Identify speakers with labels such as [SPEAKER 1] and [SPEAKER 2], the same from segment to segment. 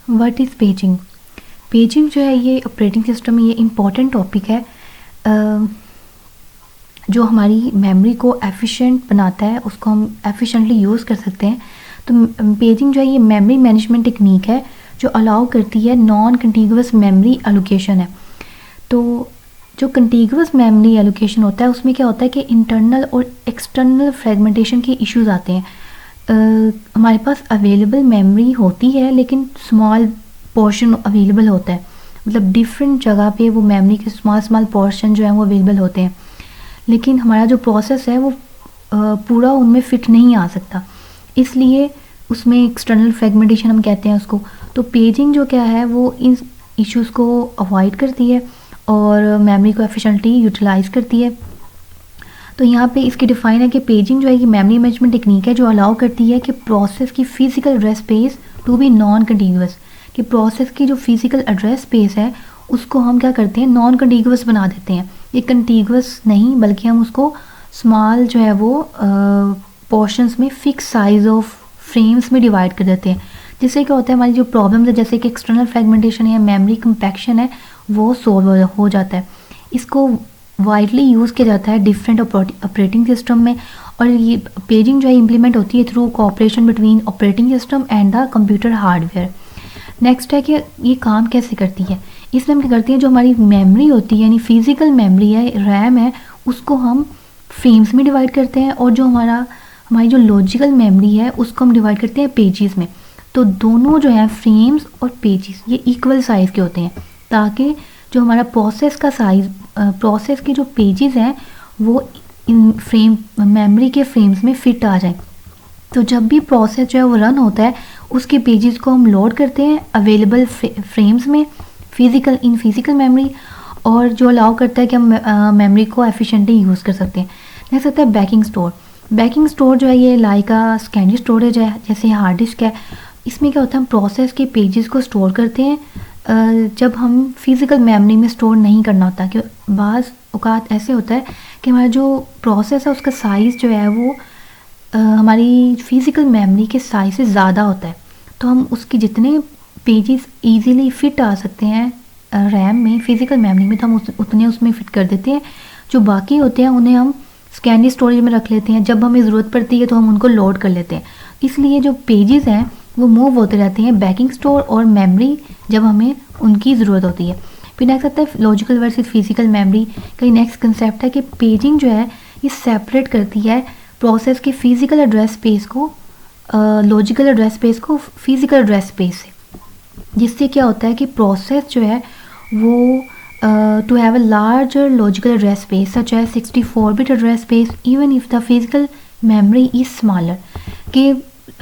[SPEAKER 1] What is paging? Paging जो है ये ऑपरेटिंग सिस्टम में ये इम्पॉर्टेंट टॉपिक है जो हमारी मेमोरी को एफिशिएंट बनाता है, उसको हम एफिशिएंटली यूज़ कर सकते हैं। तो पेजिंग जो है ये मेमोरी मैनेजमेंट टेक्निक है जो अलाउ करती है नॉन कंटीगुअस मेमोरी एलोकेशन है। तो जो कंटीगुअस मेमोरी एलोकेशन होता है उसमें क्या होता है कि इंटरनल और एक्सटर्नल फ्रेगमेंटेशन के इश्यूज आते हैं। हमारे पास अवेलेबल मेमोरी होती है लेकिन स्मॉल पोर्शन अवेलेबल होता है, मतलब डिफरेंट जगह पे वो मेमोरी के स्मॉल स्मॉल पोर्शन जो है वो अवेलेबल होते हैं, लेकिन हमारा जो प्रोसेस है वो पूरा उनमें फिट नहीं आ सकता, इसलिए उसमें एक्सटर्नल फ्रेगमेंटेशन हम कहते हैं उसको। तो पेजिंग जो क्या है वो इन इश्यूज़ को अवॉइड करती है और मेमोरी को एफिशिएंटली यूटिलाइज करती है। तो यहाँ पे इसकी डिफाइन है कि पेजिंग जो है ये मेमोरी मैनेजमेंट टेक्निक है जो अलाउ करती है कि प्रोसेस की physical address space to be non contiguous, कि प्रोसेस की जो फिजिकल एड्रेस स्पेस है उसको हम क्या करते हैं नॉन कंटीगुअस बना देते हैं। ये कंटीगुअस नहीं बल्कि हम उसको स्मॉल जो है वो पोर्शंस में फिक्स साइज ऑफ फ्रेम्स में डिवाइड कर देते हैं, जिससे क्या होता है हमारी जो प्रॉब्लम्स है जैसे कि एक्सटर्नल फ्रेगमेंटेशन या मेमोरी कंपैक्शन है वो सॉल्व हो जाता है। इसको वाइडली यूज़ किया जाता है डिफरेंट ऑपरेटिंग सिस्टम में, और ये पेजिंग जो है इम्प्लीमेंट होती है through cooperation between operating system and the computer hardware. Next है कि ये काम कैसे करती है। इसमें हम क्या करते हैं जो हमारी मेमोरी होती है यानी फिजिकल मेमोरी है, रैम है, उसको हम फ्रेम्स में डिवाइड करते हैं, और जो हमारी जो लॉजिकल मेमोरी है उसको हम डिवाइड करते हैं पेजेस में। तो दोनों जो है फ्रेम्स और पेजेस ये इक्वल साइज़ के होते हैं ताकि जो हमारा प्रोसेस का साइज़, प्रोसेस के जो पेजेस हैं वो इन फ्रेम मेमोरी के फ्रेम्स में फिट आ जाए। तो जब भी प्रोसेस जो है वो रन होता है उसके पेजेस को हम लोड करते हैं अवेलेबल फ्रेम्स में फिजिकल मेमोरी, और जो अलाउ करता है कि हम मेमोरी को एफिशिएंटली यूज़ कर सकते हैं। नेक्स्ट आता है बैकिंग स्टोर। बैकिंग स्टोर जो है ये लाइक सेकेंडरी स्टोरेज है, जैसे हार्ड डिस्क है। इसमें क्या होता है हम प्रोसेस के पेजेस को स्टोर करते हैं जब हम फिज़िकल मेमोरी में स्टोर नहीं करना होता, कि बाज़ औक़ात ऐसे होता है कि हमारा जो प्रोसेस है उसका साइज़ जो है वो हमारी फिज़िकल मेमोरी के साइज़ से ज़्यादा होता है, तो हम उसके जितने पेजेस इजीली फिट आ सकते हैं रैम में फिज़िकल मेमोरी में तो हम उतने उसमें फिट कर देते हैं। जो बाकी होते हैं उन्हें हम सेकेंडरी स्टोरेज में रख लेते हैं, जब हमें ज़रूरत पड़ती है तो हम उनको लोड कर लेते हैं। इसलिए जो पेजेस हैं वो मूव होते रहते हैं बैकिंग स्टोर और मेमोरी जब हमें उनकी ज़रूरत होती है। फिर नेक्स्ट आता है लॉजिकल वर्सेस फिजिकल मेमोरी का नेक्स्ट कंसेप्ट है कि पेजिंग जो है ये सेपरेट करती है प्रोसेस के फिजिकल एड्रेस स्पेस को लॉजिकल एड्रेस स्पेस को फिजिकल एड्रेस स्पेस से, जिससे क्या होता है कि प्रोसेस जो है वो to have a larger logical address space such as 64-bit address space even if the physical memory is smaller, कि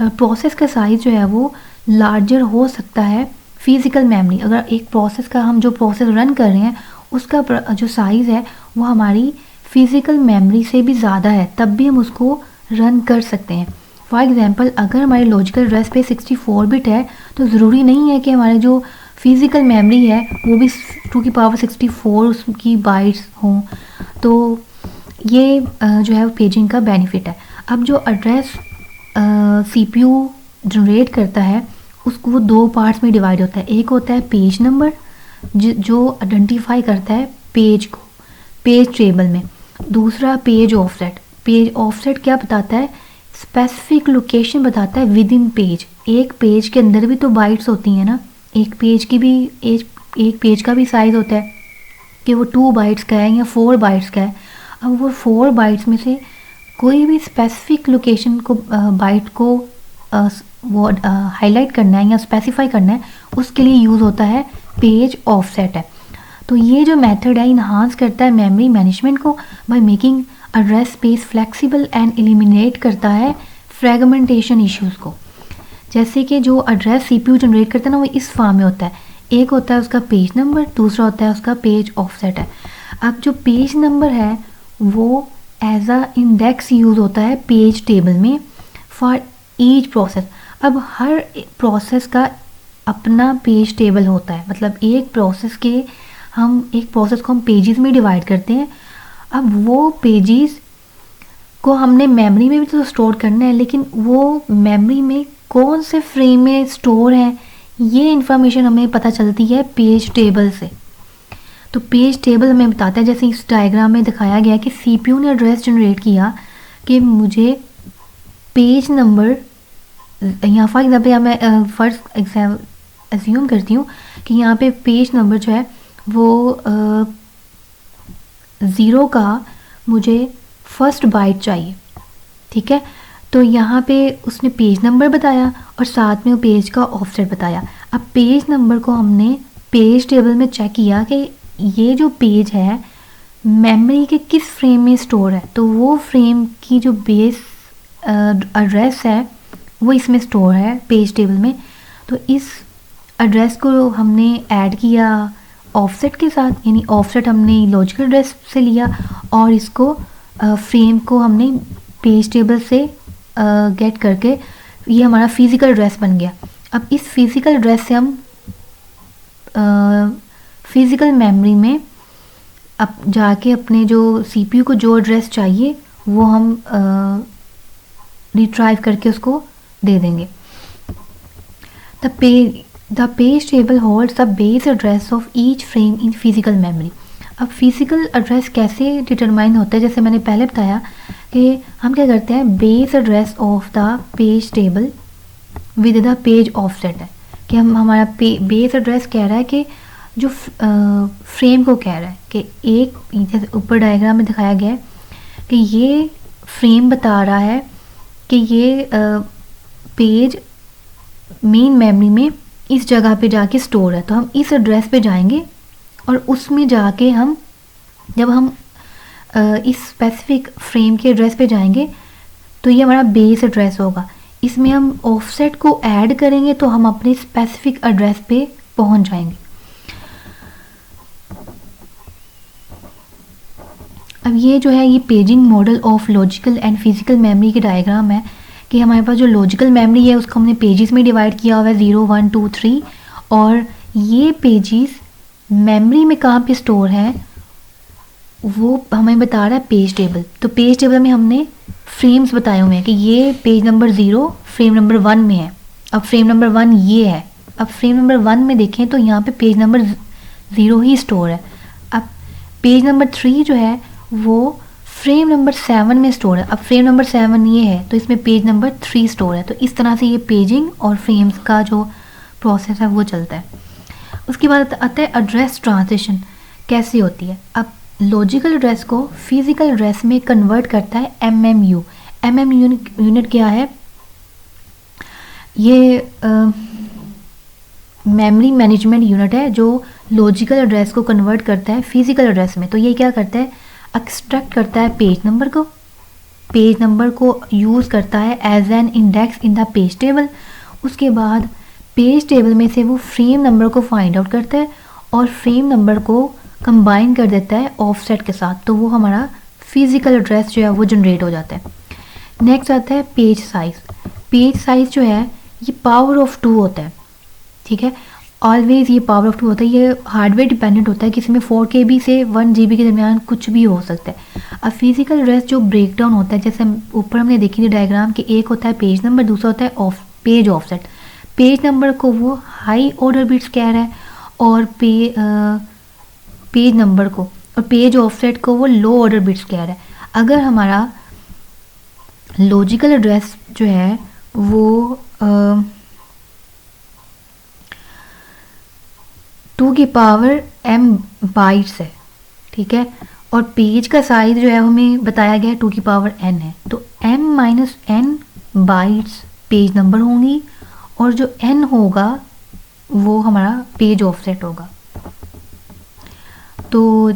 [SPEAKER 1] प्रोसेस का साइज़ जो है वो लार्जर हो सकता है फिज़िकल मेमोरी। अगर एक प्रोसेस का हम जो प्रोसेस रन कर रहे हैं उसका जो साइज़ है वो हमारी फ़िज़िकल मेमोरी से भी ज़्यादा है, तब भी हम उसको रन कर सकते हैं। फॉर एग्ज़ाम्पल अगर हमारी लॉजिकल एड्रेस स्पेस 64 बिट है तो ज़रूरी नहीं है कि हमारे जो फिज़िकल मेमोरी है वो भी 2 की पावर 64 की बाइट्स हों। तो ये जो है पेजिंग का बेनिफिट है। अब जो एड्रेस CPU जनरेट करता है उसको वो 2 पार्ट्स में डिवाइड होता है। एक होता है पेज नंबर जो आइडेंटिफाई करता है पेज को पेज टेबल में, दूसरा पेज ऑफसेट। पेज ऑफसेट क्या बताता है, स्पेसिफिक लोकेशन बताता है विद इन पेज। एक पेज के अंदर भी तो बाइट्स होती हैं ना, एक पेज की भी एक पेज का भी साइज़ होता है कि वो 2 बाइट्स का है या 4 बाइट्स का है। अब वो 4 बाइट्स में से कोई भी स्पेसिफिक लोकेशन को बाइट को वो हाईलाइट करना है या स्पेसिफाई करना है उसके लिए यूज़ होता है पेज ऑफसेट है। तो ये जो मेथड है इन्हांस करता है मेमोरी मैनेजमेंट को by making address space flexible and eliminate करता है फ्रेगमेंटेशन इश्यूज़ को। जैसे कि जो एड्रेस CPU जनरेट करता है ना वो इस फॉर्म में होता है, एक होता है उसका पेज नंबर, दूसरा होता है उसका पेज ऑफसेट है। अब जो पेज नंबर है वो एज अ इंडेक्स यूज़ होता है पेज टेबल में फॉर ईच प्रोसेस। अब हर प्रोसेस का अपना पेज टेबल होता है, मतलब एक प्रोसेस को हम पेजेस में डिवाइड करते हैं। अब वो पेजेस को हमने मेमोरी में भी तो स्टोर करना है, लेकिन वो मेमोरी में कौन से फ्रेम में स्टोर है ये इन्फॉर्मेशन हमें पता चलती है पेज टेबल से। तो पेज टेबल हमें बताता है, जैसे इस डायग्राम में दिखाया गया कि सीपीयू ने एड्रेस जनरेट किया कि मुझे पेज नंबर, यहाँ फॉर एग्जाम्पल मैं फर्स्ट एग्जाम एज्यूम करती हूँ कि यहाँ पे पेज नंबर जो है वो 0 का मुझे फर्स्ट बाइट चाहिए, ठीक है। तो यहाँ पे उसने पेज नंबर बताया और साथ में वो पेज का ऑफसेट बताया। अब पेज नंबर को हमने पेज टेबल में चेक किया कि ये जो पेज है मेमोरी के किस फ्रेम में स्टोर है, तो वो फ्रेम की जो बेस एड्रेस है वो इसमें स्टोर है पेज टेबल में। तो इस एड्रेस को हमने ऐड किया ऑफसेट के साथ, यानी ऑफसेट हमने लॉजिकल एड्रेस से लिया और इसको फ्रेम को हमने पेज टेबल से गेट करके ये हमारा फिज़िकल एड्रेस बन गया। अब इस फिज़िकल एड्रेस से हम फिज़िकल मेमोरी में अब जाके अपने जो सीपीयू को जो एड्रेस चाहिए वो हम रिट्राइव करके उसको दे देंगे। The page table holds the base address of each frame in physical memory. अब फिजिकल एड्रेस कैसे डिटरमाइन होता है, जैसे मैंने पहले बताया कि हम क्या करते हैं, base address of the page table with the page offset है कि हम हमारा बेस एड्रेस कह रहा है कि जो फ्रेम को कह रहा है कि एक, जैसे ऊपर डायग्राम में दिखाया गया है कि ये फ्रेम बता रहा है कि ये पेज मेन मेमोरी में इस जगह पे जाके स्टोर है। तो हम इस एड्रेस पे जाएंगे और उसमें जाके हम जब हम इस स्पेसिफिक फ्रेम के एड्रेस पे जाएंगे तो ये हमारा बेस एड्रेस होगा। इसमें हम ऑफसेट को ऐड करेंगे तो हम अपने स्पेसिफिक एड्रेस पे पहुंच जाएंगे। अब ये जो है ये paging model of logical and physical memory की डायग्राम है कि हमारे पास जो लॉजिकल मेमोरी है उसको हमने पेजेस में डिवाइड किया हुआ है 0, 1, 2, 3 और ये पेजेस मेमोरी में कहाँ पे स्टोर है वो हमें बता रहा है पेज टेबल। तो पेज टेबल में हमने फ्रेम्स बताए हुए हैं कि ये पेज नंबर 0 फ्रेम नंबर 1 में है। अब फ्रेम नंबर 1 ये है। अब फ्रेम नंबर 1 में देखें तो यहाँ पे पेज नंबर 0 ही स्टोर है। अब पेज नंबर 3 जो है वो फ्रेम नंबर 7 में स्टोर है। अब फ्रेम नंबर 7 ये है तो इसमें पेज नंबर 3 स्टोर है। तो इस तरह से ये पेजिंग और फ्रेम्स का जो प्रोसेस है वो चलता है। उसके बाद आता है एड्रेस ट्रांजिशन कैसे होती है। अब लॉजिकल एड्रेस को फिजिकल एड्रेस में कन्वर्ट करता है एमएमयू। एमएमयू यूनिट क्या है, ये मेमोरी मैनेजमेंट यूनिट है जो लॉजिकल एड्रेस को कन्वर्ट करता है फिजिकल एड्रेस में। तो ये क्या करता है, एक्सट्रैक्ट करता है पेज नंबर को यूज़ करता है as an index in the page table. उसके बाद पेज टेबल में से वो फ्रेम नंबर को फाइंड आउट करता है और फ्रेम नंबर को कंबाइन कर देता है ऑफसेट के साथ। तो वो हमारा फिजिकल एड्रेस जो है वो जनरेट हो जाता है। नेक्स्ट आता है पेज साइज़। पेज साइज़ जो है ये पावर ऑफ 2 होता है, ठीक है। ऑलवेज ये पावर ऑफ 2 होता है। ये हार्डवेयर डिपेंडेंट होता है, किसी में 4 KB से 1 GB के दरमियान कुछ भी हो सकता है। अब फिजिकल एड्रेस जो ब्रेक डाउन होता है, जैसे ऊपर हमने देखी थी डायग्राम कि एक होता है पेज नंबर, दूसरा होता है पेज ऑफसेट। पेज नंबर को वो हाई ऑर्डर बिट्स कह रहा है और पेज नंबर को और पेज ऑफसेट को वो लो ऑर्डर बिट्स कह रहा है। अगर हमारा लॉजिकल एड्रेस जो है वो 2 की पावर m बाइट्स है, ठीक है, और पेज का साइज जो है हमें बताया गया है 2 की पावर n है। तो m - n bytes page number होंगी और जो n होगा वो हमारा पेज ऑफसेट होगा। तो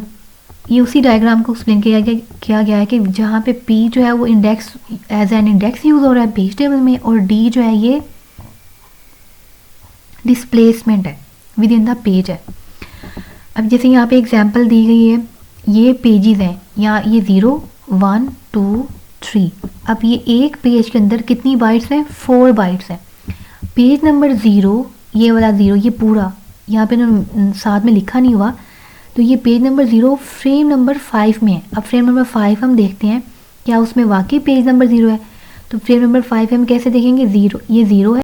[SPEAKER 1] ये उसी डायग्राम को एक्सप्लेन किया गया है कि जहाँ पे p जो है वो index as an index use हो रहा है पेज टेबल में और d जो है ये डिस्प्लेसमेंट है विद इन द पेज है। अब जैसे यहाँ पे एग्जांपल दी गई है, ये पेजेस हैं, यहाँ ये 0, 1, 2, 3। अब ये एक पेज के अंदर कितनी बाइट्स हैं, 4 बाइट्स हैं। पेज नंबर 0, ये वाला 0, ये पूरा यहाँ पे ना साथ में लिखा नहीं हुआ, तो ये पेज नंबर 0 फ्रेम नंबर 5 में है। अब फ्रेम नंबर 5 हम देखते हैं क्या उसमें वाकई पेज नंबर 0 है। तो फ्रेम नंबर 5 हम कैसे देखेंगे, 0, ये 0 है।